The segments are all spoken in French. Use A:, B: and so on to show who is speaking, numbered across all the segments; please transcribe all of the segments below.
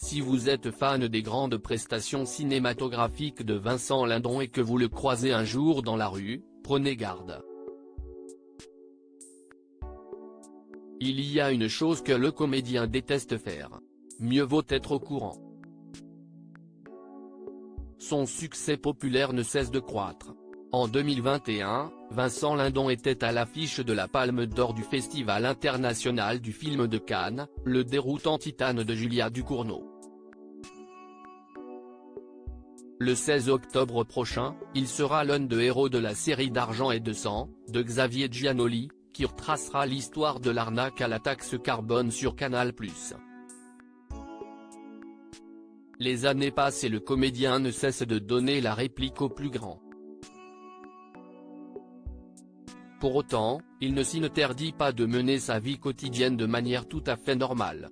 A: Si vous êtes fan des grandes prestations cinématographiques de Vincent Lindon et que vous le croisez un jour dans la rue, prenez garde. Il y a une chose que le comédien déteste faire. Mieux vaut être au courant. Son succès populaire ne cesse de croître. En 2021, Vincent Lindon était à l'affiche de la Palme d'Or du Festival international du film de Cannes, Le déroutant Titane de Julia Ducournau. Le 16 octobre prochain, il sera l'un des héros de la série d'Argent et de sang, de Xavier Giannoli, qui retracera l'histoire de l'arnaque à la taxe carbone sur Canal+. Les années passent et le comédien ne cesse de donner la réplique aux plus grands. Pour autant, il ne s'interdit pas de mener sa vie quotidienne de manière tout à fait normale.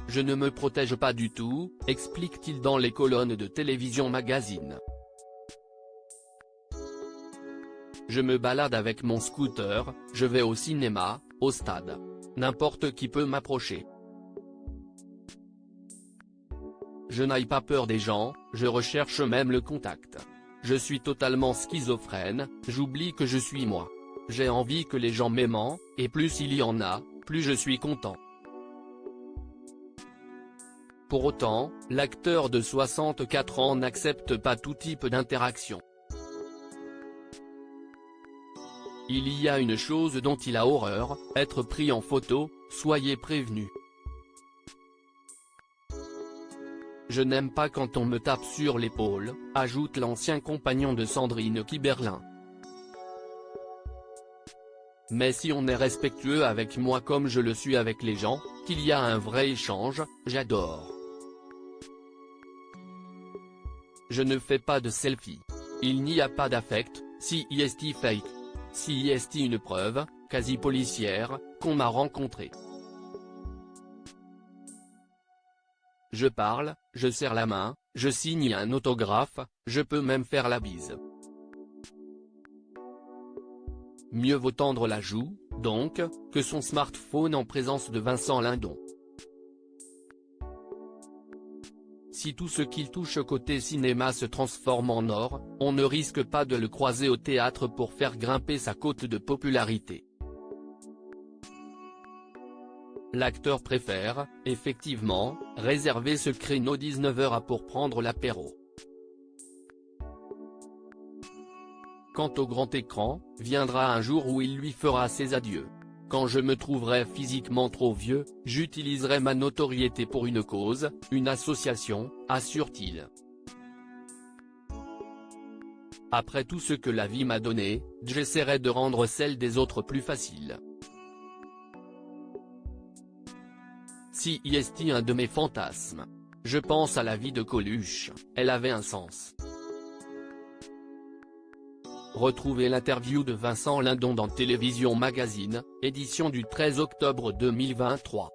A: « Je ne me protège pas du tout », explique-t-il dans les colonnes de Télévision Magazine. « Je me balade avec mon scooter, je vais au cinéma, au stade. N'importe qui peut m'approcher. Je n'ai pas peur des gens, je recherche même le contact. Je suis totalement schizophrène, j'oublie que je suis moi. J'ai envie que les gens m'aiment, et plus il y en a, plus je suis content. » Pour autant, l'acteur de 64 ans n'accepte pas tout type d'interaction. Il y a une chose dont il a horreur, être pris en photo, soyez prévenus. Je n'aime pas quand on me tape sur l'épaule, ajoute l'ancien compagnon de Sandrine Kiberlin. Mais si on est respectueux avec moi comme je le suis avec les gens, qu'il y a un vrai échange, j'adore. Je ne fais pas de selfie. Il n'y a pas d'affect, si est fake. Si est une preuve, quasi policière, qu'on m'a rencontré. Je parle, je serre la main, je signe un autographe, je peux même faire la bise. Mieux vaut tendre la joue, donc, que son smartphone en présence de Vincent Lindon. Si tout ce qu'il touche côté cinéma se transforme en or, on ne risque pas de le croiser au théâtre pour faire grimper sa cote de popularité. L'acteur préfère, effectivement, réserver ce créneau 19h pour prendre l'apéro. Quant au grand écran, viendra un jour où il lui fera ses adieux. Quand je me trouverai physiquement trop vieux, j'utiliserai ma notoriété pour une cause, une association, assure-t-il. Après tout ce que la vie m'a donné, j'essaierai de rendre celle des autres plus facile. Si est un de mes fantasmes. Je pense à la vie de Coluche, elle avait un sens. Retrouvez l'interview de Vincent Lindon dans Télévision Magazine, édition du 13 octobre 2023.